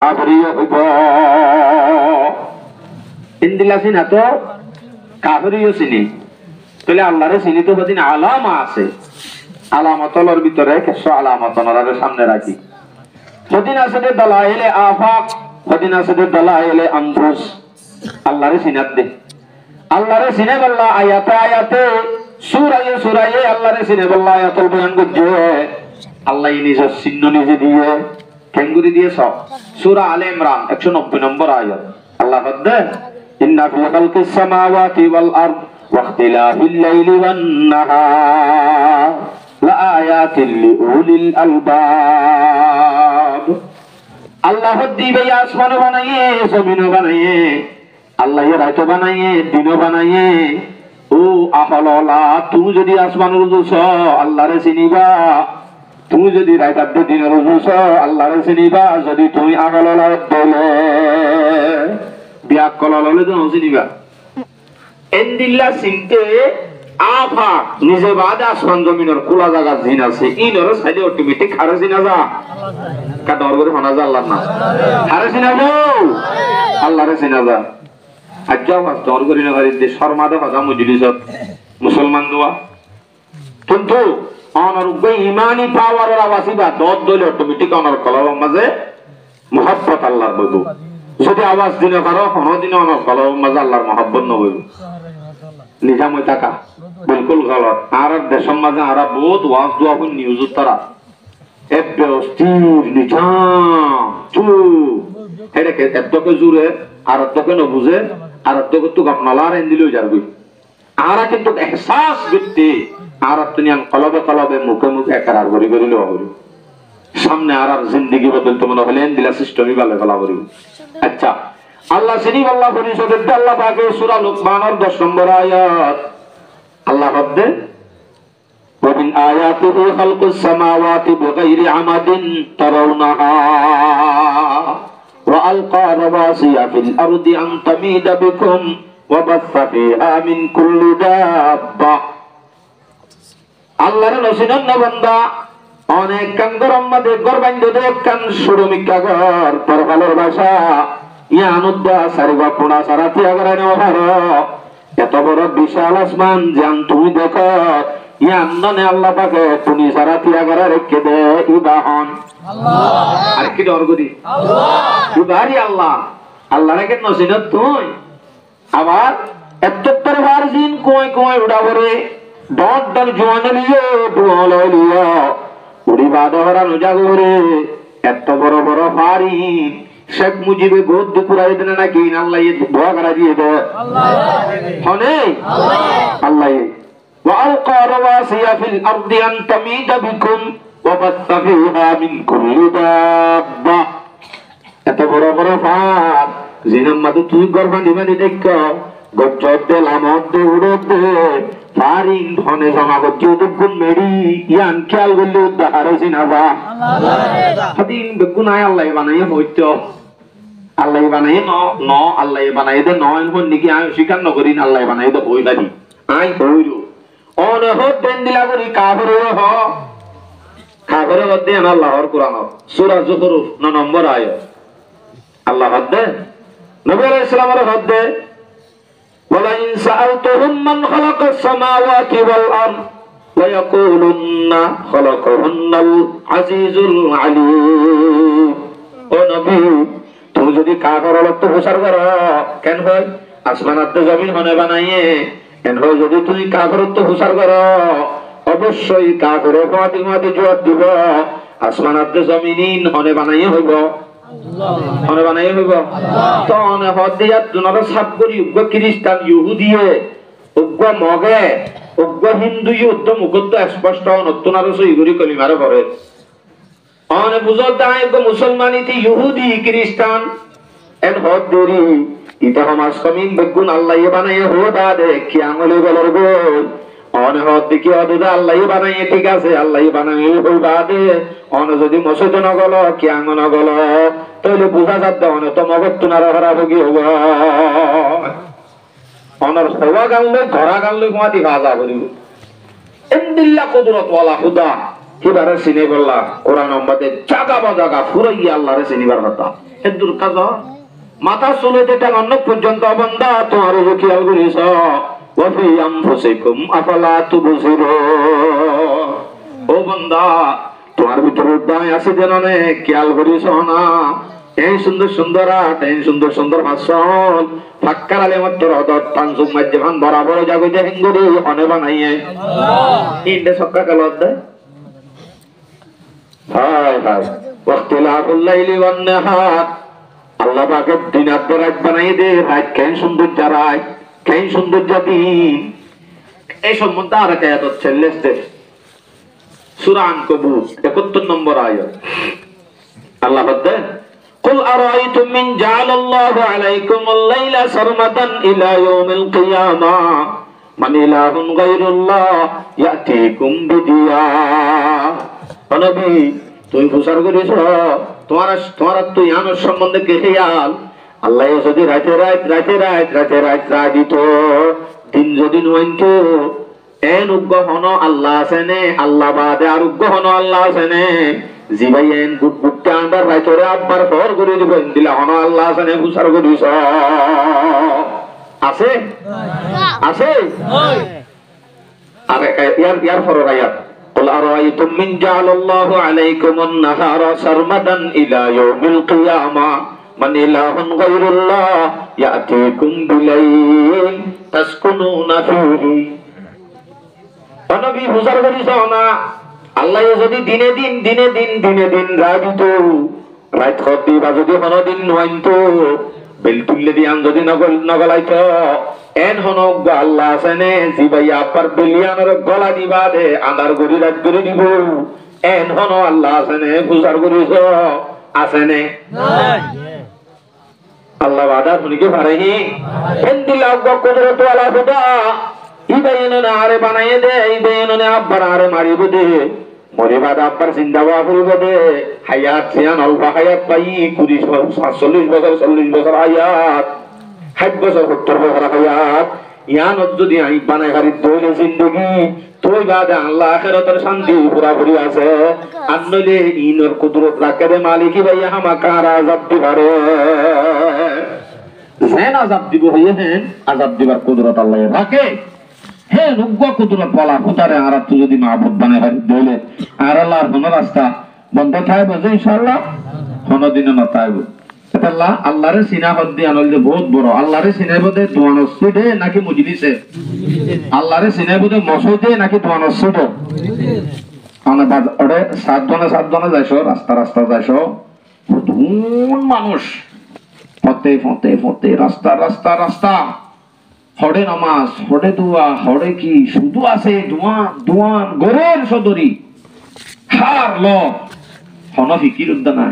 কাফরিও হইব ইন্দিলা চিনা তো কাফরিও চিনি তাহলে আল্লাহরে চিনি তো বদিন আলামা আছে আলামতলর ভিতরে কিছু আলামত ওনার সামনে রাখি বদিন আছে দলাইলে আফাক বদিন আছে দলাইলে আনফুস আল্লাহরে চিনাত দে আল্লাহরে চিনে বললা আয়াতে আয়াতে সূরায়ে সূরায়ে আল্লাহরে চিনে বললা আয়াতুল বয়ান করছে আল্লাহ নিজের চিহ্ন নিজে দিয়ে কেঙ্গুরি দিয়ে সব সূরা আলে ইমরান 190 নম্বর আয়াত আল্লাহ বলে ইন্না ফি খালকিস সামাওয়াতি ওয়াল আরদ ওয়া ইখতিলাফিল লাইলি ওয়ান নাহার লাআয়াতিল লিউলিল আলবাব আল্লাহ দিবে আসমান বানাইয়ে জমিন বানাইয়ে আল্লাহ রাত বানাইয়ে দিন বানাইয়ে ও আহললা তুমি যদি আসমানের উজুস আল্লাহরে চিনিবা তুমি যদি রাত দিনের উজুস আল্লাহরে চিনিবা যদি তুমি আহললা বলে বিয়া কললে তো চিনিবা এন্দিল্লা চিনতে আফা নিজে বাদে আসমান জমিনের খোলা জায়গা জিন আছে ইনর সাইডে অটোমেটিক হারে চিনা যা কাদর করে হনা যা আল্লাহ না হারে চিনা যাও আল্লাহরে চিনা যা আজ্জাও দর করি না বাড়িতে শর্মাদা ভাজা মজলিসত মুসলমান দোয়া কিন্তু অনর বেঈমানি পাওয়ার আওয়াজিবা দদ দলে অটোমেটিক অনর কলব মাঝে মহব্বত আল্লাহর বলবো যদি আওয়াজ দিনে পারো কোনদিন অনর কলব মাঝে আল্লাহর মহব্বত নবইব নিজামই টাকা বিলকুল গলত আর দেশের মাঝে আর বহুত ওয়াজ দোয়া কোন নিউজ তারা এবে অস্থির নিজাম চুপ এটাকে এতকে জুড়ে আর এতকে নবুঝে আর এতকে তো আপনার এন্দিলেও যাবে আর কিন্তু এহসাস ব্যক্তি আর আপনি কলবে কলবে মুখে মুখে একার করি করিলেও হবে সামনে আর জিন্দগি বদলতে মনে হলেন দিলা সিস্টেমই ভালো ফেলা করিব আচ্ছা আল্লাহ চিনি আল্লাহ পরিষদের আল্লাহ পাকে সূরা লুকমানের 10 নম্বর আয়াত আল্লাহ বলেন ومن آياته خلق السماوات بغير عمد ترونها وألقى رواسي في الأرض أن تميد بكم وبث فيها من كل دابة আল্লাহর নসিনান না বান্দা অনেক কান গরম মাদে গরবাইন্দ দেখ কান সুরমিকা ঘর পরকালের ভাষা ইয়া আনুদ্দা সারিবা পোড়া সারা তিয়াগরায় নভার এত বড় বিশাল আসমান জান তুমি দেখো ইয়া আন্ননে আল্লাহ পাকে তুমি সারা তিয়াগরা রেখে দে ইবাহন আল্লাহ আর কি ডর করি আল্লাহ ইবারি আল্লাহ আল্লাহ রেখে নসিনাত তুই আবার এত্তর বার জিন কোয় কোয় উড়াবরে ডট ডর জোয়ান লিয়ে ডোল লিয়ে উড়ি বাদহরা নজাগরে এত বড় বড় ফারি শেখ মুজিবে গোদ দুপুরাই দেন নাকি আল্লাহ দোয়া করা দিয়ে দে আল্লাহ হনে আল্লাহ আল্লাহ ওয়ালকা রাওয়াসিয়া ফিল আরদি আন তামিদা বিকুম ওয়া বাত্তা ফিহা মিন কুল্লি দাব্বা এত বড় বড় ফার জিনাম মাদু তুই গরবা নিবানি দেখ গজ্জতে লামতে উড়তে ফারিন ধনে জমা গজ্জে দুগুন মেরি ইয়ান খেয়াল গল্লে উদ্ধার জিনাবা আল্লাহ হাদিন বেগুনাই আল্লাহ বানাইয়ে হইতো আল্লাহ বানাইয়ে ন আল্লাহ বানাইয়ে দে নয় হন নাকি আমি স্বীকার ন করি আল্লাহ বানাইয়ে দে হই বাড়ি আই হইরু অন হত দেন দিলা করি কাফরে হ কাফরে হতে আল্লাহর কোরআন সূরা যুখরুফ 9 নম্বর আয়াত আল্লাহ হদে নবী আলাইহিস সালামের হদে ওয়ালা ইন সাআলতুহুম মান খালাকাস সামাওয়াতি ওয়াল আরদ লা ইয়াকুলুন্না খালাকাহুন্নাল আজিজুল আলীম ও নবী তুমি যদি কাফের হলো তো প্রচার করো কেন হয় আসমান আর জমিন হনে বানাইয়ে কেন হয় যদি তুমি কাফের তো প্রচার করো অবশ্যই কাফের ফাতিমাতে জবাব দিব আসমান আর জমিন হনে বানাইয়ে হইব হনে বানাইয়ে হইব তো অনে হদিয়াত দুনারা সাব করি উগ্র খ্রিস্টান ইহুদিয়ে উগ্র মগে উগ্র হিন্দু যুদ্ধ মুখত স্পষ্ট নতুনার সই করি কলিমার করে অনে বুঝল তাই মুসলমানিতে ইহুদি খ্রিস্টান এন হদরি ইতা সমাজ কমিন বেগুন আল্লাহ বানাইয়ে হোদা দে কি আঙুলে গলর গো অনে হদ দেখি হদা আল্লাহ বানাইয়ে ঠিক আছে আল্লাহ বানাইয়ে হইবা দে অনে যদি মসজিদ ন গল কি আঙুন গল তাহলে বুঝা যাত অনে তো মগত তুনার হারাব কি হব অনর হওয়া গাললে ধরা গাললে মাটি ভাজা করিব ইন্দিল্লাহ কুদরত ওয়ালা খুদা কিবারে চিনি বললা কোরআন মধ্যে জায়গা বা জায়গা ফুরাইয়া আল্লাহরে চিনিবার কথা হেদুর কাজ মাথা চুলতে টাঙান পর্যন্ত বন্দা তোমার যে খেয়াল করিস ওয়াফি আনফুসিকুম আফালা তুবসিরুন ও বন্দা তোমার ভিতরে উদ্যম আছে জানানে খেয়াল করিস না এই সুন্দর সুন্দর আট এই সুন্দর সুন্দর ভাষণ ফাক্কার আলে মাত্র অদত তানসুক মাঝে ভান বরাবর জাগতে হেঙ্গুরি অনে বানাইয়ে ইন্ডে সক্কা কাল অধ্যায় হায় হায় ওয়াক্তিলাফুল লাইলি ওয়ান নাহার আল্লাহ পাকের দিন আর রাত বানাই দে রাত কেন সৌন্দর্য রাত কেন সৌন্দর্য দিন এই সম্বন্ধে আর একটা আয়াত হচ্ছে লেসতে সূরা আনকাবুত 71 নম্বর আয়াত আল্লাহ বলে قل أرأيتم من جعل الله عليكم الليل سرمدا إلى يوم القيامة من إله غير الله يأتيكم بضياء নবী তুমি প্রচার করেছ তোমার তো ইয়ানোর সম্বন্ধে কে খেয়াল আল্লাহ যদি রাতে রাত দিত দিন যদি নইত এন উগ্র হন আল্লাহ আছেনে আল্লাহ বাদে আর উগ্র হন আল্লাহ আছেনে জিবাই এন গুট গুটতে আন্ডার রাইতরে আব্বার ফর করে দিব দিলা হন আল্লাহ আছেনে প্রচার করিস আছে আছে আর ইয়ার ফর আয়াত قل أرأيتم من جعل الله عليكم النهار سرمدا إلى يوم القيامة من إله غير الله يأتيكم بليل تسكنون فيه নবী হুজার করিস না আল্লাহ যদি দিনে দিন রাত দিত রাত খতি বা যদি হন দিন নয়তো বেল তুললে দিয়ান যদি নগলাইত এন হনক আল্লাহ আছেনে জিবাই আপার বেলিয়ানের গলা দিবা দে আদার গরি রাত করে দিব এন হন আল্লাহ আছেনে পূজার করিস আছেনে আল্লাহ বাদা শুনিকে পারেহি এন দিলা কুদরত ওয়ালা খুদা ইবাইনে না আরে বানাইয়ে দে ইবাইনে না আব্বার আরে মারিব দে মরিবাদ আব্বার জিন্দাবাদ করিব দে হায়াত সিয়ান আলফা হায়াত পাই 20 বছর 40 বছর 40 বছর হায়াত 60 বছর 70 বছর হায়াত ইয়ান যদি আই বানাই হারি দইলে জিন্দেগি তোই বাদে আল্লাহ আখিরাতের শান্তি পুরাপুরি আছে আন্নলে ইনর কুদরত রাখে দে মালিকি ভাইয়া হামাকার আযাব দিবারে জেন আযাব দিব হইয়ে হেন আযাব দিবার কুদরত আল্লাহ রাখে হে রুগ্গ কুদরত বলা খুদারে আর তুই যদি মাহবুব বানাই হারি দইলে আর আল্লাহর কোন রাস্তা বন্ধ থাকবে যে ইনশাআল্লাহ কোনো দিন না থাকবে আল্লাহ আল্লাহরে সিনা হদ্দি আনল যে বহুত বড় আল্লাহরে সিনা বদে দোয়ানসুদে নাকি মজলিসে আল্লাহরে সিনা বদে মসজিদে নাকি দোয়ানসুদে আনা বাজ ওরে সাত দনে যাইছো রাস্তা যাইছো ধুন মানুষ ফতে রাস্তা হড়ে নামাজ হড়ে দোয়া হড়ে কি শুধু আছে দোয়ান গরের সদরি হার ল হন ফিকির উদ্দানা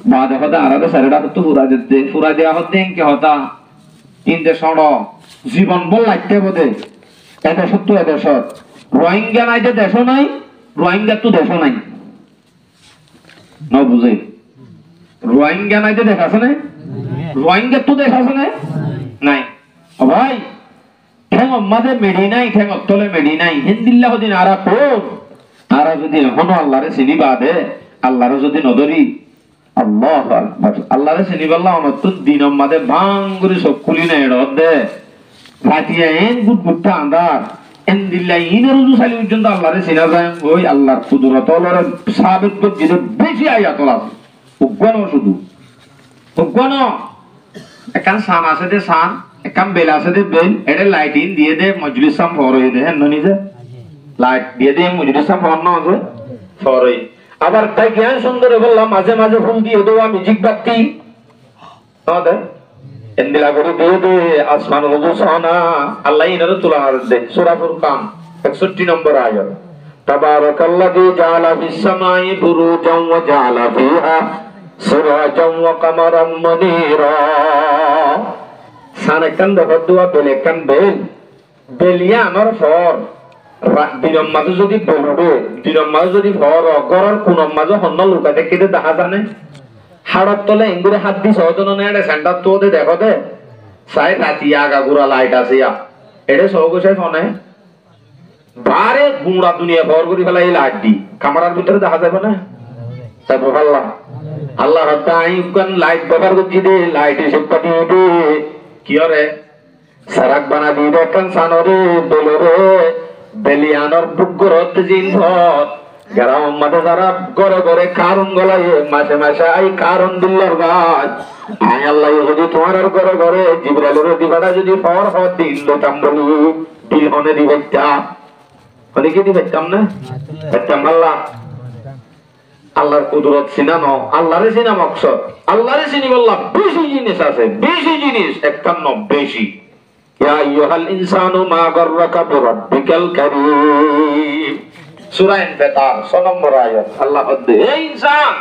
বাদ হদা আরাদে সারেডা তো ফুরা দেয়া হতে কে হতা ইনদে সড় জীবন বল লাগতে বদে এত সত্য এত সৎ রোহিঙ্গা নাই যে দেশ নাই রোহিঙ্গা তো দেশ নাই ন বুঝে রোহিঙ্গা নাই যে দেশ আছে না রোহিঙ্গা তো দেশ আছে না নাই ও ভাই ঠেং মাঝে মেডি নাই ঠেং তলে মেডি নাই হিন্দিল্লাহ দিন আরা কোন আরা যদি এখনো আল্লাহরে চিনি বাদে আল্লাহরে যদি নদরি আল্লাহ আকবার আল্লাহরে চিনি বললা অনতুন দিনম মাদে ভাঙ্গুরি সব খুলি না এড় দে রাতিয়া এন গুটগুটটা আন্দার এন দিল্লা ইনের রুজু সালি পর্যন্ত আল্লাহরে চিনা যায় ওই আল্লাহর কুদরত আল্লাহর সাবিত করতে বেশি আয়াত আছে উগ্গন শুধু উগ্গন একান সান আছে দে সান একান বেল আছে দে বেল এডে লাইটিং দিয়ে দে মজলিস সাম ফরই দে হেন নিজে লাইট দিয়ে দে মজলিস সাম ফর না আছে ফরই আবার তাই জ্ঞান সুন্দরে বললাম মাঝে মাঝে ফুল দিয়ে দেওয়া মিউজিক বাতি আমাদের এন্দিলা করে দিয়ে দে আসমান রোজু সোনা আল্লাহ ইনারে তুলা দে সূরা ফুরকান 61 নম্বর আয়াত তাবারাকাল্লাযী জাআলা ফিস সামাই বুরুজান ওয়া জাআলা ফিহা সিরাজান ওয়া কামারাম মুনীরা সানাকান দহদুয়া বেলেকান বেলিয়া আমার ফর দিনম মাঝে যদি বলবে দিনম মাঝে যদি ফর অগরর কোন মাঝে হন্ন লুকা দেখে দেখা জানে হাড়ত তলে ইঙ্গুরে হাত দি সহজন নেড়ে সেন্টার তো দে দেখো দে সাই রাতি আগা গুড়া লাইট আছে এড়ে সহগোসাই ফোনে বারে গুড়া দুনিয়া ভর করি ফেলা এই লাইট দি কামারার ভিতরে দেখা যাবে না তাই ভাল্লা আল্লাহ তাইকান লাইট ব্যবহার করছি দে লাইট এসে পাঠিয়ে দে কি করে সারাক বানা দিবে কান সানরে বেলরে বেলিয়ানর বুকরত জিনধর গ্রাম মাঠে যারা গড়ে গড়ে কারণ গলায় মাসে মাসে আই কারণ দিল্লার গাছ আই আল্লাহ যদি তোমার আর গড়ে গড়ে জিবরাইলের দিবাটা যদি ফর হত দিল তাম বলি দিল হনে দিবেটা মানে কি দিবেটাম না বেটাম আল্লাহ আল্লাহর কুদরত চিনানো আল্লাহরে চিনা মকসদ আল্লাহরে চিনি বললাম বেশি জিনিস আছে বেশি জিনিস একান্ন বেশি ইয়া আইয়ুহাল ইনসানু মা গাররাকা বিরাব্বিকাল কারীম সূরা ইনফিতার 6 নম্বর আয়াত আল্লাহ বলে হে ইনসান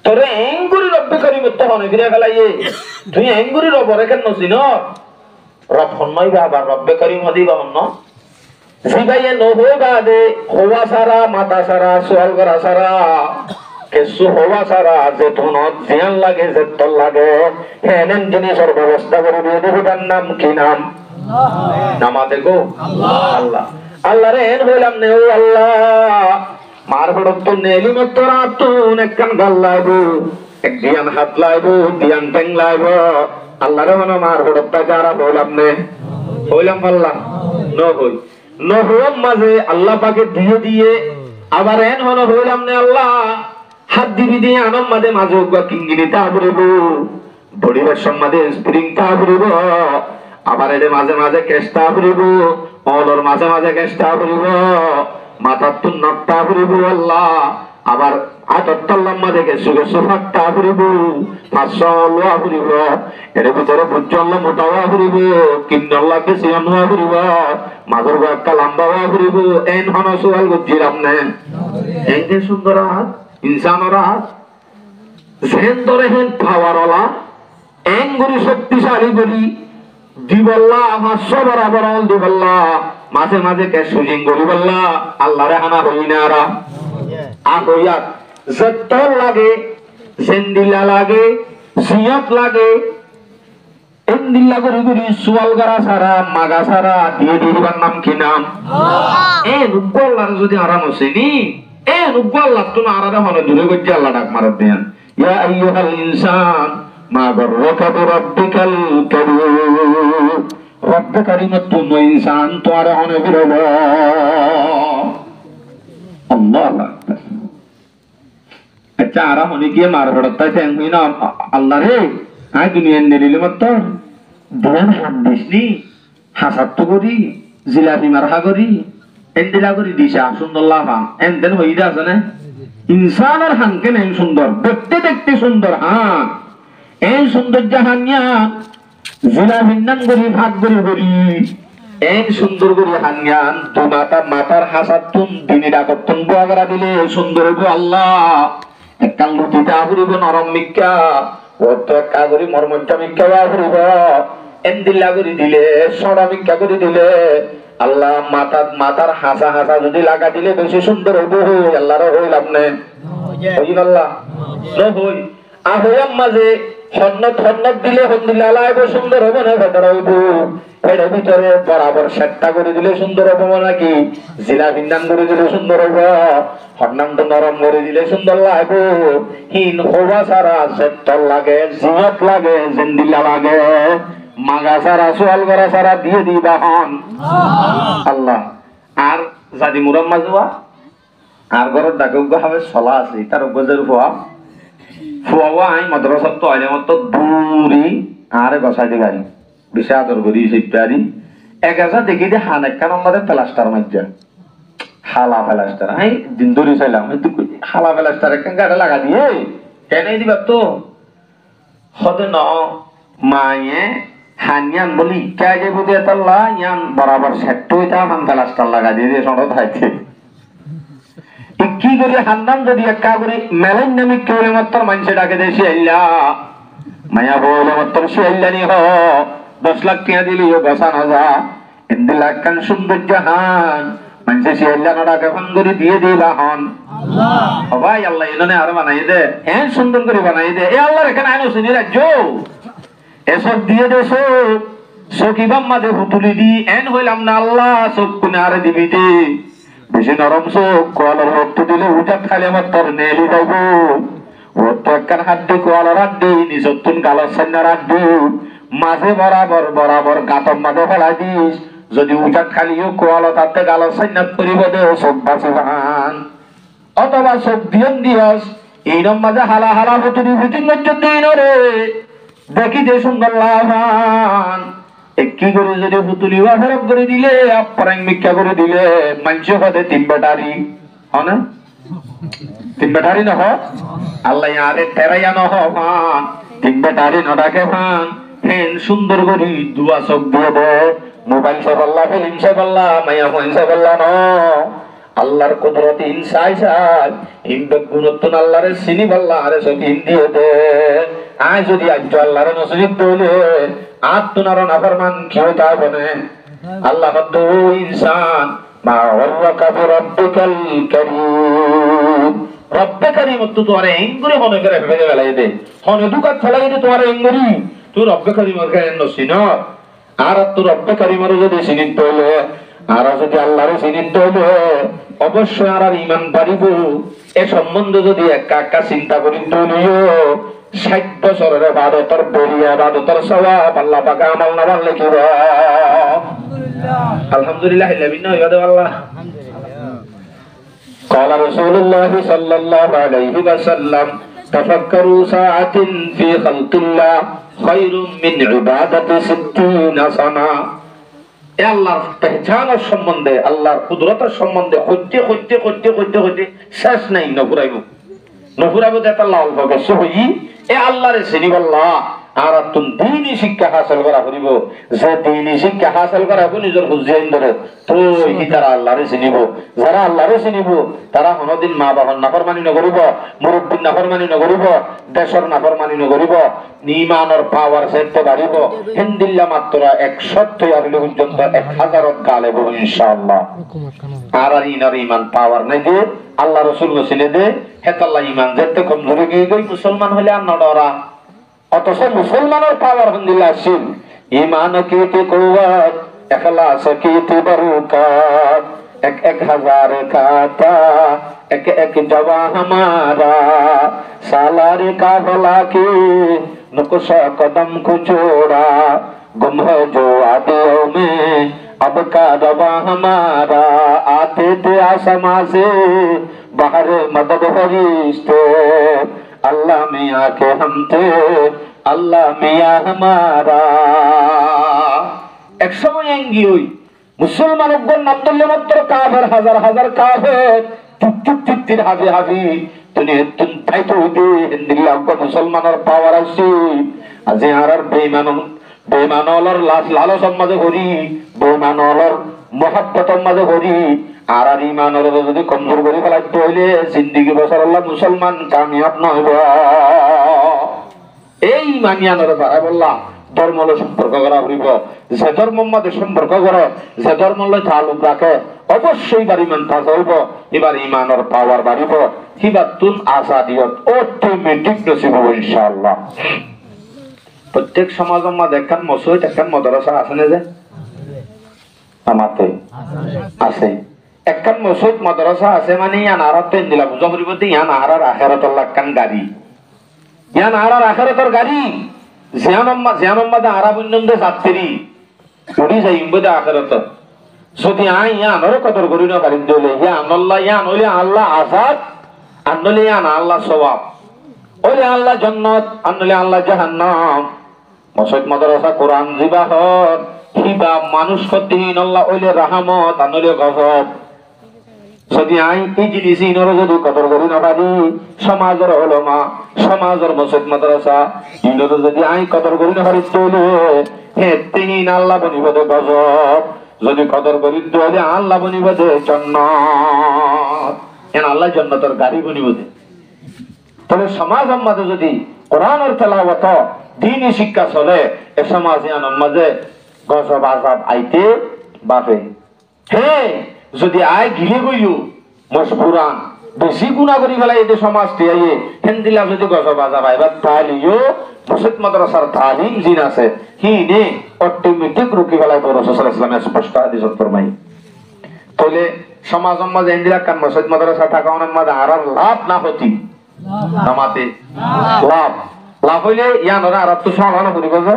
তোরে এঙ্গুরি রব্বে কারীম তো হনে ফিরে গেলাইয়ে তুই এঙ্গুরি রবরে কেন চিন রব হন্নই বাবা রব্বে কারীম হদিবা হন্ন সিবাইয়ে নহই বাদে হওয়া সারা মাতা সারা সোয়াল করা সারা কেসু হওয়া সারা যেতনত জিয়ান লাগে যেতল লাগে হেনেন জিনিসের ব্যবস্থা করে দিয়ে দেবতার নাম কি নাম নামা দেখো আল্লাহ আল্লাহ রে এন হইলাম নে ও আল্লাহ মার বড় তো নেলি মত রাতুন একখান গাল লাইবো এক দিয়ান হাত লাইবো দিয়ান টেং লাইবো আল্লাহ রে মনে মার বড় তা যারা হইলাম নে হইলাম আল্লাহ ন হই নহম মাঝে আল্লাহ পাকে দিয়ে দিয়ে আবার এন হলো হইলাম নে আল্লাহ হাত দিবি দিয়ে আনম মাঝে মাঝে উগা কিঙ্গিনি তা ভরিব বড়িবার সম্মাদে স্প্রিং তা ভরিব আবার এর মাঝে মাঝে কেষ্টা ভরিব অলর মাঝে মাঝে কেষ্টা ভরিব মাথার তুন নকটা ভরিব আল্লাহ আবার আতত্তল্লাম মাঝে গেছু গেছু ফাটটা ভরিব 500 লোয়া ভরিব এর ভিতরে বুজ্জল্লা মোটাওয়া ভরিব কিন্নল্লা বেশি অনুয়া ভরিব মাঝর একটা লম্বা হওয়া ভরিব এন হন সোয়াল গুজিরাম নে এনকে সুন্দর হাত ইনসানের হাত জেন ধরে হেন পাওয়ারওয়ালা এন গরি শক্তিশালী গরি দিবল্লা 500 বরাবর দিবল্লা মাঝে মাঝে কে সুজিং গরি বল্লা আল্লাহরে হানা হই না আরা আহইয়াত যতল লাগে জেন্দিলা লাগে সিয়াত লাগে এন্দিল্লা করে করে সুয়াল করা সারা মাগা সারা দিয়ে দিবার নাম কি নাম এ নুব্বাল্লাহ যদি আরাম হসেনি এ নুব্বাল্লাহ তুমি আরাদা হনে দূরে গজ্জে আল্লাহ ডাক মারত দেন ইয়া আইয়ুহাল ইনসান মা গাররাকা বিরাব্বিকাল কারীম রব্বে কারীমত তুমি ইনসান তোর হনে বিরব আল্লাহু আকবার আচ্ছা আরা হনে কি মার পড়তা চেন হইনা আল্লাহ রে আই দুনিয়ার নেলিলে মত দেন হাদিসনি হাসাত করি জিলাপি মারহা করি এন্দিলা করি দিশা সুন্দরলা পাম এন্দেন হইদা আছে না ইনসানের হানকে নেই সুন্দর দেখতে দেখতে সুন্দর হ্যাঁ এই সুন্দর জাহানিয়া জিলাপির নাম করি ভাগ করি করি এই সুন্দর করি হানিয়ান তো মাতার হাসাত তুম দিনে ডাকতুন বুয়াগরা দিলে সুন্দর হইব আল্লাহ একাল লুটিটা হইব নরম মিক্কা ওতো একা করি মরমঞ্চা মিক্কা হইব এন্দিলা করি দিলে সড়া মিক্কা করি দিলে আল্লাহ মাতার হাসা হাসা যদি লাগা দিলে বেশি সুন্দর হইব আল্লাহর হইলাম নে হই আল্লাহ ন হই আহয়াম মাঝে হন্নত দিলে হন্দিলা লাইব সুন্দর হবে না ভেতর হইব এর ভিতরে বরাবর সেটটা করে দিলে সুন্দর হবে নাকি জিলা ভিন্দান করে দিলে সুন্দর হবে হন্নান্ত নরম করে দিলে সুন্দর লাগবে হিন হওয়া সারা সেটল লাগে জিয়ত লাগে জেন্দিলা লাগে মাগা সারা সোয়াল করা সারা দিয়ে দিবা হন আল্লাহ আর জাদি মুরাম মাজুয়া আর ঘরের ডাকে হবে সলা আছে তার গজের ফোয়া ফুয়াওয়া আই মাদ্রাসা তো আইলে মত দূরি আরে গসাই দি গাড়ি বিশা আদর করি সিপ্তারি একাজা দেখি যে হান একখান আমাদের প্লাস্টার মাজ্জা হালা প্লাস্টার আই দিন ধরে চাইলাম কিন্তু হালা প্লাস্টার একখান গাড়ি লাগা দিয়ে কেন দিবা তো হদে ন মায়ে হানিয়ান বলি কে যে বুঝে তাল্লা ইয়ান বরাবর সেট হইতা হান প্লাস্টার লাগা দিয়ে সরদ হাইতে কি করে হান্নান যদি একা করে মেলেন নামি কেউরে মাত্র মানুষে ডাকে দেশে আইলা মায়া বলে মাত্র সে আইলানি হ 10 লাখ টাকা দিলিও বসা না যা এন্দি লাখান সুন্দর জাহান মানুষে সে আইলা না ডাকে ফোন করে দিয়ে দিবা হন আল্লাহ ও ভাই আল্লাহ এনে আর বানাই দে এন সুন্দর করে বানাই দে এ আল্লাহর এখানে আইনো শুনি রাজ্য এসব দিয়ে দেছো সকিবাম মাঝে হুতুলি দি এন হইলাম না আল্লাহ সব কোনে আরে দিবি দে বেশি নরম চোখ কলার রক্ত দিলে উজাত খালি আমার তোর নেলি যাইব প্রত্যেকখান হাড্ডি কোয়ালার হাড্ডি নিজতুন গালর সৈন্যার হাড্ডি মাঝে বরাবর বরাবর গাতম মাঝে ফেলাই দিস যদি উঠান খালিও কোয়ালো তাতে গালর সৈন্যাত করিব দে সব বাঁচিবান অথবা সব দিয়ন দিয়স এইরম মাঝে হালা হালা ভুতুরি ভুতুরি দিন রে দেখি যে সুন্দর লাভান কি করে যদি পুতুলি ফেরত করে দিলে আপ্রাং মিথ্যা করে দিলে মানুষ হতে 3 ব্যাটারি হনে 3 ব্যাটারি নহ আল্লাহ আরে তেরাইয়া নহ ভান 3 ব্যাটারি নটাকে ভান ফেন সুন্দর করি দুয়া চোখ দিয়ে দে মোবাইল সে বললা ফিল্ম সে বললা মায়া ফোন সে বললা ন আল্লাহর কুদরত ইনসাই সাই ইমবে গুণত্ব আল্লাহরে চিনি বললা আরে সব দিয়ে দে আয় যদি আজ আল্লাহরে নসিব বলে আত্মনার নাফরমান কি হতে হবে না আল্লাহ বলতো ইনসান মা ওয়ারকা বিরাব্বিকাল কারীম রব্বে কারীম তো তোরে ইংগুরি মনে করে ফেলে ফেলাই দে হনে দুকাত ফেলাই দে তোরে ইংগুরি তুই রব্বে কারীমের কেন নসিন আর তুই রব্বে কারীমের যদি চিনিত হইলে আর যদি আল্লাহরে চিনিত হইলে অবশ্যই আর ঈমান বাড়িব এ সম্বন্ধে যদি একা একা চিন্তা করি তুলিও 60 বছরের ইবাদতের বরিয়া ইবাদতের সওয়াব আল্লাহ পাক আমল নামাল লিখিব আলহামদুলিল্লাহ লাবিনা ইবাদ আল্লাহ قال رسول الله صلى الله عليه وسلم تفكروا ساعة في خلق الله خير من عبادة 60 سنة এ আল্লাহর পেহচানের সম্বন্ধে আল্লাহর কুদরতের সম্বন্ধে হইতে শেষ নাই নফুরাইব যেটা আল্লাহ অল্প বেশি হই এ আল্লাহরে চিনি বল্লা আর তুমি দিনই শিক্ষা হাসিল করা করিব যে দিনই শিক্ষা হাসিল করা নিজের হুজিয়াইন ধরে তো তারা আল্লাহরে চিনিব যারা আল্লাহরে চিনিব তারা কোনদিন মা বাবার নাফরমানি নকরিব মুরব্বীর নাফরমানি নকরিব দেশের নাফরমানি নকরিব ঈমানের পাওয়ার সেতে বাড়িব হিন্দিল্লা মাত্র 100 আর পর্যন্ত 1000 গালে বলব ইনশাআল্লাহ আর ইনার ঈমান পাওয়ার নাই যে আল্লাহ রাসূল চিনে দে হেতাল্লাহ ঈমান যেতে কমজোরি গই মুসলমান হলে আর নডরা অথচ মুসলমানের পাওয়ার আলহামদুলিল্লাহ আসিল ঈমান কি তে কুওয়াত ইখলাস কি তে বরকত এক হাজার কাতা এক জওয়া हमारा सालार काफला की नुक्शा कदम को छोड़ा गुम है जो आदियों में अब का दवा हमारा आते थे आसमां से बाहर मदद फरिश्ते अल्लाह मियां के हम थे अल्लाह मियां हमारा एक समय आएंगी हुई मुसलमान उगन नाम तो ले मत काफिर हजार हजार काफिर তির হাবি হাবি তুমি তুন তাই তো দে হিন্দিল্লাহ মুসলমান আর পাওয়ার আছে আজি আর বেঈমানর লালচ মাঝে করি বেঈমানর মহব্বত মাঝে করি আর ঈমানর যদি কমজোর করে ফেলাইতে হইলে জিন্দেগি বছর আল্লাহ মুসলমান কামিয়াব নইব এই মানিয়ানর পারা বললাম ধর্ম সম্পর্ক করা হইব যে ধর্ম মধ্যে সম্পর্ক করে যে ধর্ম তালুক রাখে অবশ্যই বার ঈমান তাজা হইব এবার ঈমানের পাওয়ার বাড়িব হিবাতুন আসাদিয়ত অটোমেটিক নসিব হবে ইনশাআল্লাহ প্রত্যেক সমাজের মধ্যে একখান মসজিদ একখান মাদ্রাসা আছে না যে আমাতে আছে একখান মসজিদ মাদ্রাসা আছে মানে ইয়ান আরাতে দিলা বুঝা করিব তে ইয়ান আরার আখিরাতুল লাকান গাড়ি ইয়ান আরার আখিরাতের গাড়ি জিয়ানম্মাদে আরাবুন্নন্দে যাত্রী উড়ি যাইবদে আখিরাত যদি আই ইয়ানর কদর করি না পারি দলে ইয়ান আল্লাহ ইয়ান হইলে আল্লাহ আযাব আনলে ইয়ান আল্লাহ সওয়াব হইলে আল্লাহ জান্নাত আনলে আল্লাহ জাহান্নাম মসজিদ মাদ্রাসা কোরআন জিবাহত হিবা মানুষ কতিন আল্লাহ হইলে রহমত আনলে গজব যদি আই এই জিনিস ইনর যদি কদর করি না পারি সমাজের উলামা সমাজের মসজিদ মাদ্রাসা ইনর যদি আই কদর করি না পারি দলে হে তিন আল্লাহ বনিবদে গজব যদি কদর করি দলে আল্লাহ বনিবদে জান্নাত এন আল্লাহ জান্নাতের গাড়ি বনিবদে তবে সমাজের মধ্যে যদি কোরআনের তেলাওয়াত দ্বীনি শিক্ষা চলে এ সমাজের মাঝে গজব আযাব আইতে বাপে হে যদি আয় গিলে গইও মজবুরান বেশি গুনাহ করি ফেলাই এই সমাজ তিয়াইয়ে হেন্দিলা যদি গজব আযাব আইবা তালিও মসজিদ মাদ্রাসার তালিম জিন আছে হিনে অটোমেটিক রুকি ফেলাই তো রাসূল সাল্লাল্লাহু আলাইহি ওয়াসাল্লাম স্পষ্ট হাদিসত ফরমাই তাহলে সমাজের মাঝে হেন্দিলা কান মসজিদ মাদ্রাসা থাকানোর মাঝে আর লাভ না হতি নামাতে লাভ লাভ হইলে ইয়ানরা আর তো সহলানো করিব যে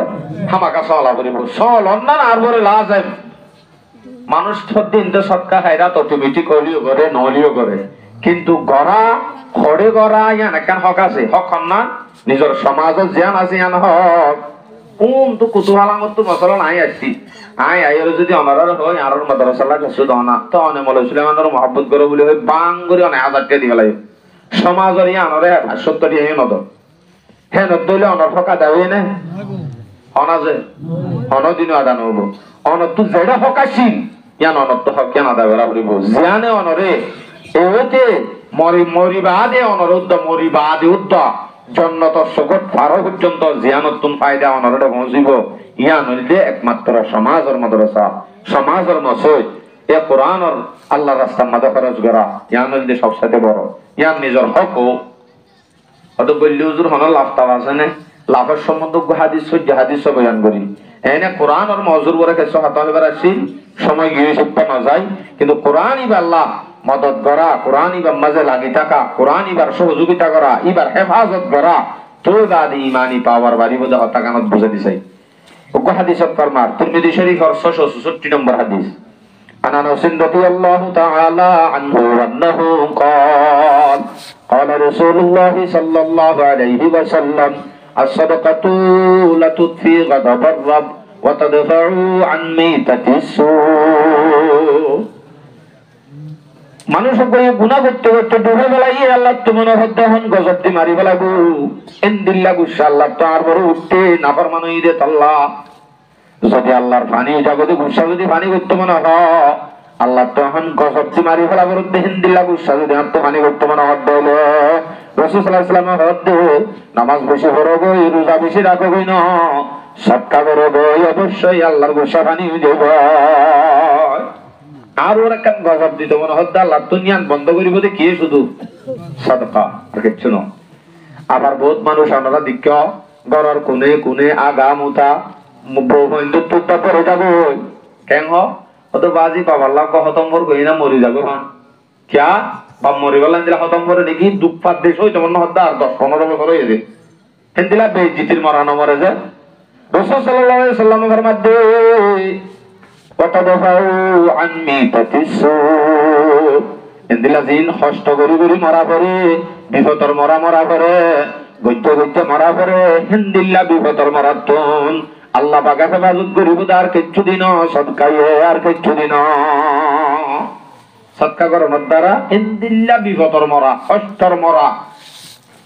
হামাকা সহলা করিব সহলন না আর বলে লাভ যায় মানুষ দিন তো সৎকা খাইরা অটোমেটিক হলিও করে নলিও করে কিন্তু গড়া খড়ে গড়া ইয়ান একখান হক আছে হক না নিজের সমাজত জ্ঞান আছে ইয়ান হক কোন তো কুতুহালামত তো মশলা নাই আসছি আইর যদি অনার হয় আর মাদ্রাসাল্লাহ কিছু দনা তো অনে মৌলভী সুলাইমানের মহব্বত করে বলে হয় বাং করে অনেক 1000 টাকা দিবে লাগে সমাজের ইয়ানরে 70 টাকা নদ হ্যাঁ নদলে অনার ফকা দেবে না অনাজে অনদিন আদান হব অনত যেটা হকাছি ইয়ান অনত হক কেন আদাবে রাবরিব জিয়ানে অনরে এওতে মরিবাদে অনরুদ্ধ মরিবাদে উদ্ধ জন্নত সকট পার পর্যন্ত জিয়ানতুন ফায়দা অনরডে পৌঁছিব ইয়ান হইলে একমাত্র সমাজের মাদ্রাসা সমাজের মসজিদ এ কোরআনের আল্লাহর রাস্তার মধ্যে খরচ করা ইয়ান হইলে সবচেয়ে বড় ইয়ান নিজের হক অত বললি হুজুর হন লাভ তাও আছে না লাভের সম্বন্ধে হাদিস বয়ান করি এনে কোরআন আর মজুর করে কিছু হাত হইবার আসি সময় গিয়ে শিক্ষা না যায় কিন্তু কোরআন ইবার আল্লাহ মদত করা কোরআন ইবার মাঝে লাগি থাকা কোরআন ইবার সহযোগিতা করা ইবার হেফাজত করা তো বাদে ইমানি পাওয়ার বাড়ি বোঝা হতা কানত বুঝে দিছাই ওগো হাদিসত ফরমার তিরমিজি শরীফের 666 নম্বর হাদিস عن انس رضي الله تعالى عنه انه قال قال رسول الله صلى الله عليه وسلم الصدقة لتطفئ غضب الرب وتدفع عن ميتة السوء মানুষ গুনাহ করতে করতে ডুবে বেলাই আল্লাহ তোমার হদ্দাহন গজব দি মারি ফেলাবো ইনদিল্লাহ গুসা আল্লাহ তো আর বড় উঠতে নাফরমানি দে আল্লাহ যদি আল্লাহর পানি জগতে গুসা যদি পানি করতে মনে হয় আল্লাহ তখন গজব দি মারি ফেলাবো ইনদিল্লাহ গুসা যদি আর তো পানি করতে মনে হয় বলে রাসূল সাল্লাল্লাহু আলাইহি ওয়াসাল্লাম হদ্দে নামাজ বেশি পড়বো রোজা বেশি রাখবো না সদকা করবো অবশ্যই আল্লাহর গুসা পানি দেব আর ওরা কেন গজব দিতে মনে হদ্দা আল্লাহ দুনিয়ান বন্ধ করিব কি শুধু সাদকা আর কিছু না আবার বহুত মানুষ আমরা দিক গড়ার কোনে কোনে আগা মুতা বন্ধুত্বটা পরে যাব কেন হতো বাজি পাবাল্লা হতম্বর কই না মরি যাবে হন ক্যা বা মরি গেলেন দিলা হতম্বরে দেখি দুঃখ পাত দেশ হইতো মনে হদ্দা আর 10-15 বছর হয়ে যায় হেন দিলা বেজিতির মরানো মরে যে রাসূল সাল্লাল্লাহু আলাইহি ওয়াসাল্লামের মধ্যে وتدفعوا عن ميتة السوء এন্দিলা জিন কষ্ট করি করি মরা পড়ে বিপদর মরা মরা পড়ে গজ্য গজ্য মরা পড়ে হিন্দিল্লা বিপদর মরাতন আল্লাহ পাকে হেফাজত করিব আর কিচ্ছু দিন সদকায়ে আর কিচ্ছু দিন সদকা করার দ্বারা হিন্দিল্লা বিপদর মরা কষ্টর মরা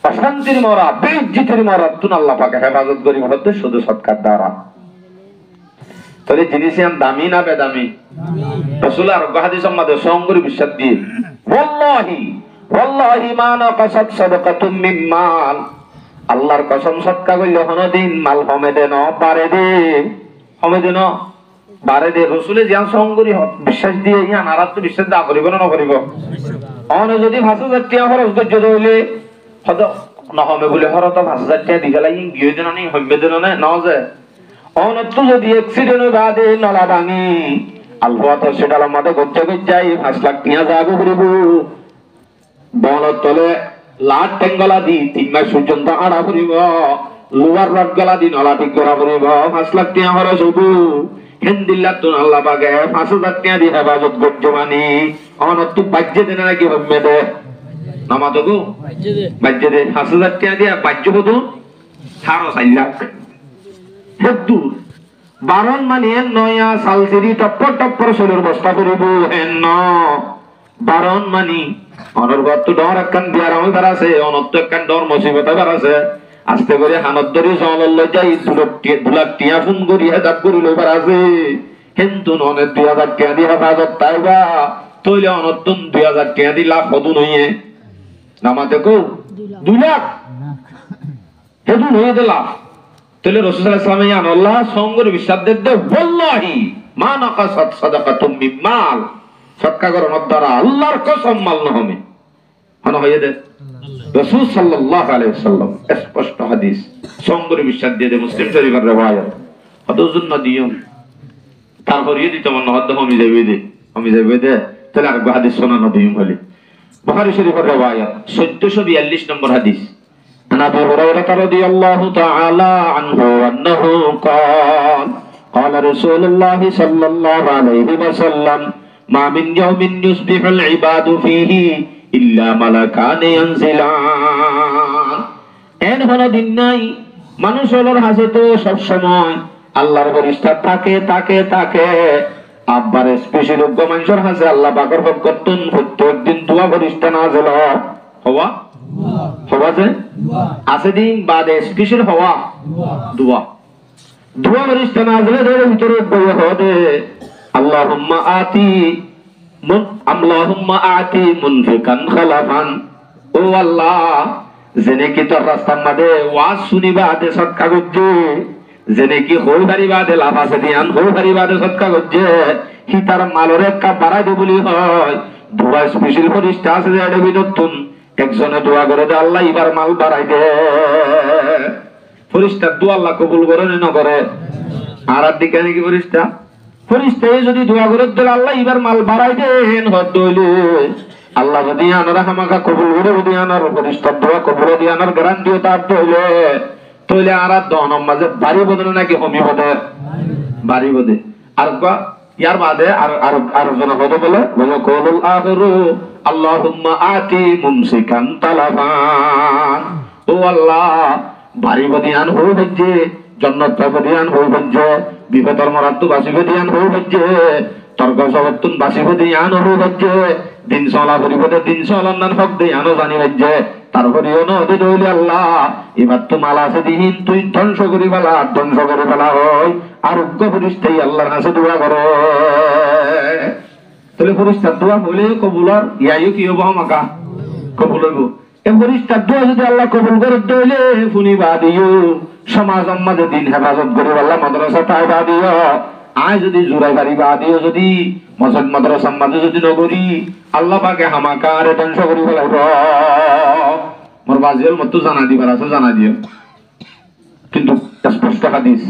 অশান্তির মরা বেইজ্জতির মরা তুন আল্লাহ পাকে হেফাজত করিব হতে শুধু সদকার দ্বারা তাহলে জিনিস দামি না বেদামি রাসূল আর হাদিসের মধ্যে সঙ্গরি বিশ্বাস দিয়ে ওয়াল্লাহি ওয়াল্লাহি মা নাকাসাত সাদাকাতুম মিন মাল আল্লাহর কসম সদকা কইলে কোনদিন মাল কমে দেন পারে দে কমে দেন পারে দে রাসূলে যে সঙ্গরি বিশ্বাস দিয়ে ইয়ান আর তো বিশ্বাস দা করিব না করিব অন যদি 5000 টাকা খরচ করতে হইলে হদ না হবে বলে হরত 5000 টাকা দিগলাই গিয়ে দেন না হইবে দেন না যে অনত্য যদি অ্যাক্সিডেন্ট বাদে নলা ভাঙি আলফা তো সেটা আমাদের করতে যাই 5 লাখ টাকা যাবো করিব বলত তলে লাট টেঙ্গলা দি 3 মাস পর্যন্ত আড়া করিব লোয়ার রড গলা দি নলা ঠিক করা করিব 5 লাখ টাকা খরচ হবো হিন্দিল্লাহ তো আল্লাহ পাকে 5000 টাকা দি হেফাজত করতে মানি অনত্য বাজ্যে দেন নাকি হবে দে নামাজ গো বাজ্যে দে 5000 টাকা দিয়া বাজ্য হতো 4.5 লাখ হেদুর বারণ মানে নয়া সালসিরি টপ্পর টপ্পর সোলের বস্তা করিব হেন বারণ মানি অনর গত ডর একখান বিয়ার আমল বার আছে অনত্য একখান ডর মুসিবত বার আছে আস্তে করে হানত ধরে জল যাই 2 লাখ টিয়া ফোন করি হেদাত করি লইবার আছে কিন্তু ননে 2000 টাকা দি হেফাজত তাইবা তইলে অনত্য 2000 টাকা দি লাভ হদু নইয়ে নামাতে কো 2 লাখ হেদু নইয়ে দিলা তাহলে রাসূল সাল্লাল্লাহু আলাইহি ওয়াসাল্লাম ইয়ান আল্লাহ সঙ্গের বিশ্বাস দেতে ওয়াল্লাহি মা নাকাসাত সাদাকাতুম মিন মাল সদকা করার দ্বারা আল্লাহর কসম মাল না হবে মানে হয়ে দে রাসূল সাল্লাল্লাহু আলাইহি ওয়াসাল্লাম স্পষ্ট হাদিস সঙ্গের বিশ্বাস দিয়ে দে মুসলিম শরীফের riwayat হদুজুন নদিয়ম তারপর এই দিতে মনে হদ্দ আমি যাবে দে তাহলে আর হাদিস শোনা নদিয়ম হলি বুখারী শরীফের riwayat 1442 নম্বর হাদিস عن ابي هريره رضي الله تعالى عنه انه قال قال رسول الله صلى الله عليه وسلم ما من يوم يصبح العباد فيه الا ملكان ينزلان এন কোন দিন নাই মানুষের হাতে তো সব সময় আল্লাহর ফেরেশতা থাকে আব্বার স্পেশাল যোগ্য মানুষের হাতে আল্লাহ পাকের পক্ষতুন প্রত্যেক দিন দোয়া ফেরেশতা নাযিল হওয়া যে আছে দিন বাদে স্পেশাল হওয়া দোয়া ফেরেশতা নাযিল এর ভিতরে বই হবে আল্লাহুম্মা আতি মুনফিকান খালাফান ও আল্লাহ জেনে কি তোর রাস্তার মধ্যে ওয়াজ শুনিবা আদে সদকা করছে জেনে কি হই ভারিবা দে লাভ আছে দিয়ান হই ভারিবা দে সদকা করছে হি তার মালরে একটা বাড়াই দে বলি হয় দোয়া স্পেশাল ফেরেশতা আছে যে এটা বিদতুন একজনে দোয়া করে দে আল্লাহ এবার মাল বাড়াই দে ফেরেশতা দোয়া আল্লাহ কবুল করে না করে আর দিকে নাকি ফেরেশতা যদি দোয়া করে দে আল্লাহ এবার মাল বাড়াই দে হদ দইলে আল্লাহ যদি আনারা হামাকা কবুল করে যদি আনার ফেরেশতা দোয়া কবুল দিয়ে আনার গ্যারান্টিও তার তইলে আর দহনম মাঝে বাড়ি বদলে নাকি হমি বদে বাড়ি বদে আর ইয়ার বাদে আর জন হতে বলে কৌলুল আখিরু আল্লাহুম্মা আতি মুমসিকান তালাফান ও আল্লাহ বাড়ি বদিয়ান হই হজ্জে জান্নাত বদিয়ান হই হজ্জে বিপদর মরাত্তু বাসি বদিয়ান হই হজ্জে তর্ক সবতুন বাসি বদিয়ান হই হজ্জে দিন চলা পরিবতে দিন চলন্নান হক দিয়ানো জানি হজ্জে তারপরেও নদী দইলে আল্লাহ এবার তো মাল আছে দিহিন তুই ধ্বংস করি ফেলা হয় আরোগ্য ফেরেশতাই আল্লাহর কাছে দোয়া করে তাহলে ফেরেশতার দোয়া হইলে কবুলর ইয়াইও কি হবো আমাকা কবুল হইব এই ফেরেশতার দোয়া যদি আল্লাহ কবুল করে দইলে ফুনিবা দিও সমাজ আমাদে দিন হেফাজত করে আল্লাহ মাদ্রাসা তাইবা দিও আয় যদি জুরাই পারিবা দিও যদি মসজিদ মাদ্রাসা মাঝে যদি নগরী আল্লাহ পাকে হামাকারে ধ্বংস করি ফেলাইব মোর বাজিল মতো জানা দিবার আছে জানা দিও কিন্তু স্পষ্ট হাদিস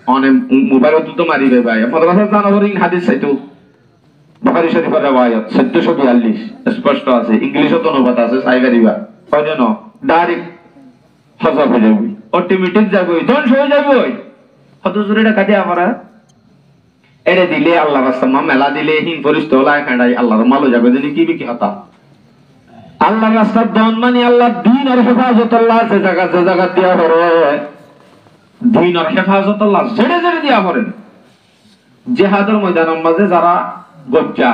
অনেক মোবাইলত তো মারিবে ভাই মাদ্রাসা জানাবরিং হাদিস চাইতো বুখারী শরীফের riwayat 1442 স্পষ্ট আছে ইংলিশে তো অনুবাদ আছে সাইবারিবা হয় না ডাইরেক্ট হযব হয়ে যাবে অটোমেটিক যাবে ধ্বংস হয়ে যাবে কত জোরে টাকা দিয়ে আমরা এরে দিলে আল্লাহর রাস্তা মেলা দিলে হিং ফরিস্ত হলায় খাড়াই আল্লাহর মাল যাবে জানি কি বিকি হতা আল্লাহর রাস্তার দান মানে আল্লাহ দ্বীন আর হেফাজত আল্লাহ যে জায়গা দিয়া করে দ্বীন আর হেফাজত আল্লাহ জেড়ে দিয়া করেন জিহাদের ময়দানের মাঝে যারা গজ্জা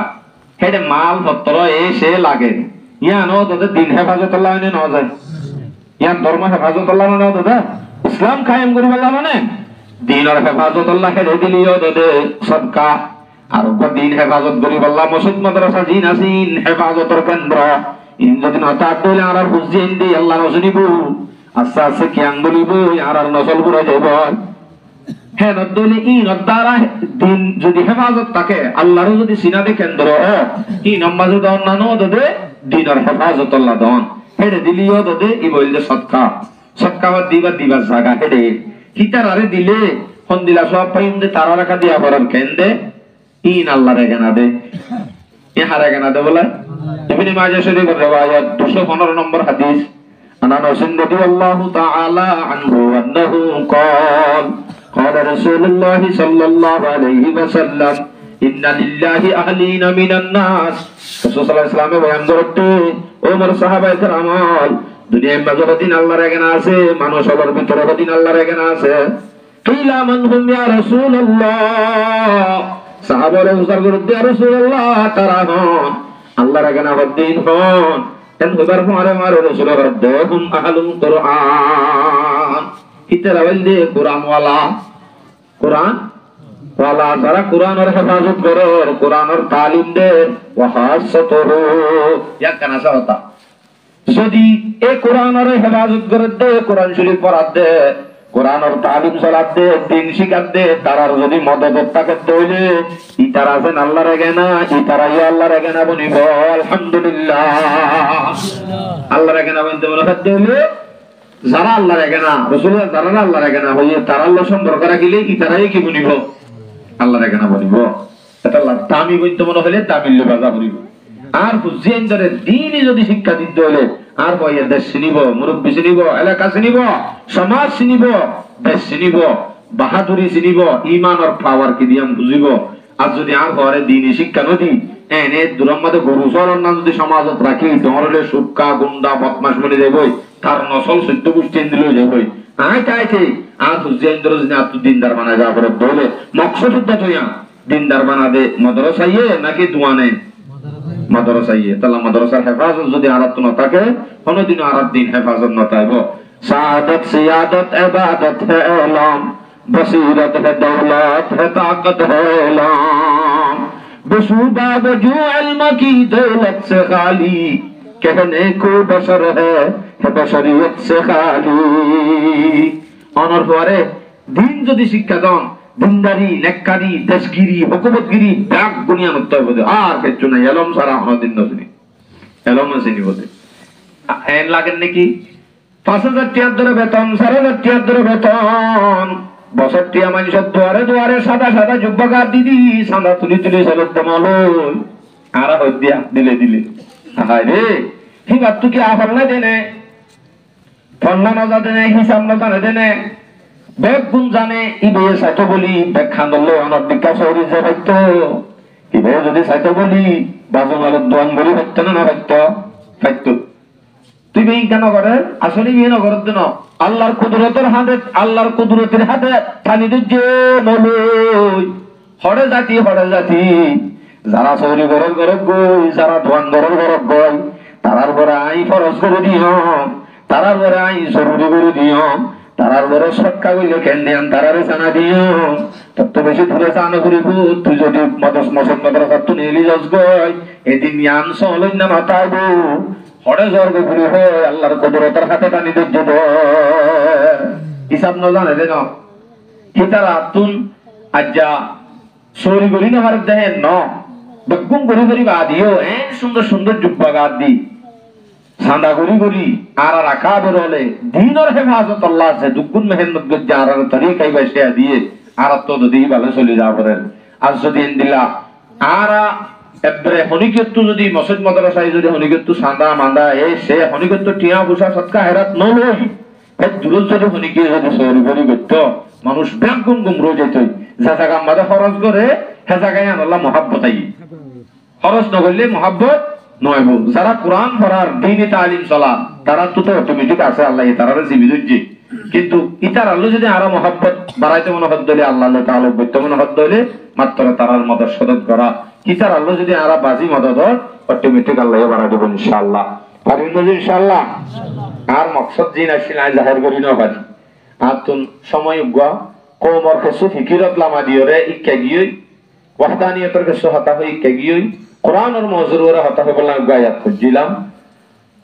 হেডে মাল পত্র এসে লাগে ইয়ানো তোদের দ্বীন হেফাজত আল্লাহ এনে ন যায় ইয়ান ধর্ম হেফাজত আল্লাহ মানে তোদের ইসলাম কায়েম করি আল্লাহ মানে দ্বীন আর হেফাজত আল্লাহ হেডে দিলিও তোদের সদকা আর দ্বীন হেফাজত করি আল্লাহ মসজিদ মাদ্রাসা জিন আসিন হেফাজতের কেন্দ্র ইনদিন হঠাৎ দইলে আর বুঝিয়ে দি আল্লাহ নজনিব আস্তে আস্তে কিয়াং বলিব আর নসল পুরা যাইব হ্যাঁ নদলে ই নদ্দারা দিন যদি হেফাজত থাকে আল্লাহর যদি সিনাদে কেন্দ্র ই নামাজ দান না দদে দিনের হেফাজত আল্লাহ দান হেডে দিলিও দদে ই বইলে সৎকা দিবার জায়গা হেডে হিতারারে দিলে কোন দিলা সব পাইম দে তারা রাখা দিয়া করার কেন্দ্রে ইন আল্লাহ রেগে না দে ইহা রেগে না দে বলে ইবনে মাজাহ শরীফের riwayat 215 নম্বর হাদিস আনা নাসিন রাদিয়াল্লাহু তাআলা আনহু আন্নাহু قال قال رسول الله صلى الله عليه وسلم ان لله اهلين من الناس রাসূল সাল্লাল্লাহু আলাইহি ওয়াসাল্লাম বয়ান করতে ও মোর সাহাবায়ে কেরাম দুনিয়ার মাঝে দিন আল্লাহর রেগে না আছে মানুষের ভিতরে দিন আল্লাহর রেগে না আছে কিলা মান হুম ইয়া রাসূলুল্লাহ সাহাবারে উসার করতে ইয়া রাসূলুল্লাহ তারা হন আল্লাহর এখানে দিন হন এন হবার পরে মারো রাসূলের দেহুম আহলুল কুরআন কিতাব ওয়ালদে কুরআন ওয়ালা যারা কুরআনের হেফাজত করে কুরআনের তালিম দেয় ওয়া খাসাতুহু ইয়া কানা সাহতা যদি এই কুরআনের হেফাজত করে দে কুরআন শরীফ পড়া দে কুরআনের তালিম সালাত দে দিন শিখাত দে তারার যদি মদদ থাকে দইলে ইতারা আছেন আল্লাহর রেগেনা ইতারাই আল্লাহর রেগেনা বনিব আলহামদুলিল্লাহ আল্লাহর রেগেনা বনতে বলে দইলে যারা আল্লাহর রেগেনা রাসূলুল্লাহ যারা আল্লাহর রেগেনা হইয়ে তারা আল্লাহ সম্পর্ক রাখিলে ইতারাই কি বনিব আল্লাহর রেগেনা বনিব এটা আল্লাহ দামি বনতে মনে হলে দামিল্য বাজা বনিব আর হুজেইনদের দ্বীনই যদি শিক্ষা দিতে হলে আর বইয়ের দেশ চিনিব, মুরব্বী চিনিব, এলাকা চিনিব, সমাজ চিনিব, দেশ চিনিব, বাহাদুরি চিনিব, ইমান আর পাওয়ার কি দিয়াম বুঝিব। আর যদি আর ঘরে দ্বীনই শিক্ষা নদী এনে দুরম্মাদে গরু চলন না যদি সমাজত রাখি ডরলে সুক্কা গুন্ডা বদমাশ বলে যাবই, তার নসল সত্য গোষ্ঠী দিলেও যাবই। আইতে আর হুজেইনদের যদি আর দিনদার বানায় যা করে বলে মকসদ হইয়া দিনদার বানাবে মাদ্রাসায়ে নাকি দোয়ানে মাদ্রাসায়ে। তাহলে মাদ্রাসার হেফাজত যদি আরাত না থাকে কোনদিন আরাত দিন হেফাজত না থাকব। সাদত সিয়াদত ইবাদত হে ইলম, বসিরত হে দৌলত হে তাকত হে ইলম, বসুবা বজু ইলম কি দৌলত সে খালি, कहने को बशर है बशरियत से खाली। অনর পরে দিন যদি শিক্ষা দান দিনদারি নেককারি দেশগিরি হুকুমতগিরি ব্যাগ গুনিয়া নতে হবে আর কিছু না। এলম সারা হদিন নসনি এলম নসনি বলে এন লাগেন নাকি ৫০০০ টাকা ধরে বেতন ৬০০০ টাকা ধরে বেতন বছর টিয়া মানুষ দুয়ারে দুয়ারে সাদা সাদা যুবকার দিদি সাদা তুলি তুলি চলত মলই আর হইয়া দিলে দিলে হায় রে হিবাত তু কি আফল না দেনে ফন্না নজা দেনে হিসাব নজা দেনে বেগ গুণ জানে ইবে সাইতো বলি বেগ খান্দলে অনর দিকা সরি যে হইতো ইবে যদি সাইতো বলি বাজু মালত দোয়ান বলি হইতো না হইতো হইতো। তুই বেই কেন করে আসলে বিয়ে না করত না আল্লাহর কুদরতের হাতে আল্লাহর কুদরতের হাতে পানি দিচ্ছে নলই হড়ে জাতি যারা সরি গরব গরব গই যারা দোয়ান গরব গরব গই তারার বড় আই ফরজ করে দিও তারার বড় আই জরুরি করে দিও তারার বড় সক্কা গইলে কেন দেন তারারে জানা দিও তত বেশি ধরে জানা করিব। তুই যদি মসজিদ মাদ্রাসা তুই নেলি যাস গই এদিন ইয়ান সলই না মাতাইব হড়ে জর্গ ঘুরি হয় আল্লাহর কুদরতের হাতে পানি দিচ্ছে দে হিসাব ন জানে দে না হিতারা তুন আজ্জা সরি গরি না হারত দেহেন ন বেগুম গরি গরি বাদিও সুন্দর সুন্দর জুব্বা গাদ দি সাদা গরি গরি আর রাখা বেরোলে দিনের হেফাজত আল্লাহ আছে দুগুণ মেহনত গজ্জা আর তরিকাই বসে দিয়ে আর তো যদি ভালো চলে যা পারেন। আর যদি দিলা আর একবারে হনিকত্ব যদি মসজিদ মাদ্রাসায় যদি হনিকত্ব সাদা মান্দা সে হনিকত্ব টিয়া বসা সৎকা হেরাত নলই দূর যদি হনিকে যদি সরি গরি করত মানুষ ব্যাগ গুম গুম রয়ে যেত যা জায়গা আমাদের খরচ করে সে জায়গায় আল্লাহ মহাব্বত আই খরচ নগরলে মহাব্বত নয়ব। যারা কোরআন পড়ার দ্বীনি তালিম চলা তারা তো অটোমেটিক আছে আল্লাহ তারা জীবিত হচ্ছে কিন্তু ইতার আল্লাহ যদি আরো মহাব্বত বাড়াইতে মনে হত দিলে আল্লাহ তাআলা বৈত্য মনে হত দিলে মাত্র তারার মদত সদত করা ইতার আল্লাহ যদি আরো বাজি মদত অটোমেটিক আল্লাহ বাড়াই দেব ইনশাআল্লাহ পারবেন না ইনশাআল্লাহ। আর মকসদ জিন আসিল আই জাহির করি না বাজি আর তুন সময় গা কোমর কিছু ফিকিরত লামা দিওরে ইক্কা গিয়ে ওয়াহদানিয়তের কিছু হতা হই ইক্কা গিয়ে কোরআন আর মজুর ওরা হতা হই বললাম গায়াত খুঁজছিলাম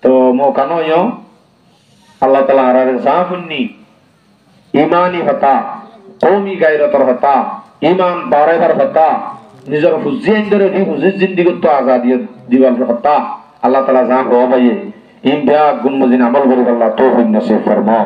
তো মৌকানো আল্লাহ তাআলা আর জাফুন্নি ইমানি হতা কওমি গায়রতর হতা ইমান বাড়াইবার হতা নিজের হুজেইনদের হুজুর জিন্দিগত আজাদিয়ত দিবার হতা আল্লাহ তাআলা যা হওয়া ভাইয়ে ইম ব্যাগ গুণ মজিন আমল করে আল্লাহ তৌফিক নসিব ফরমাও।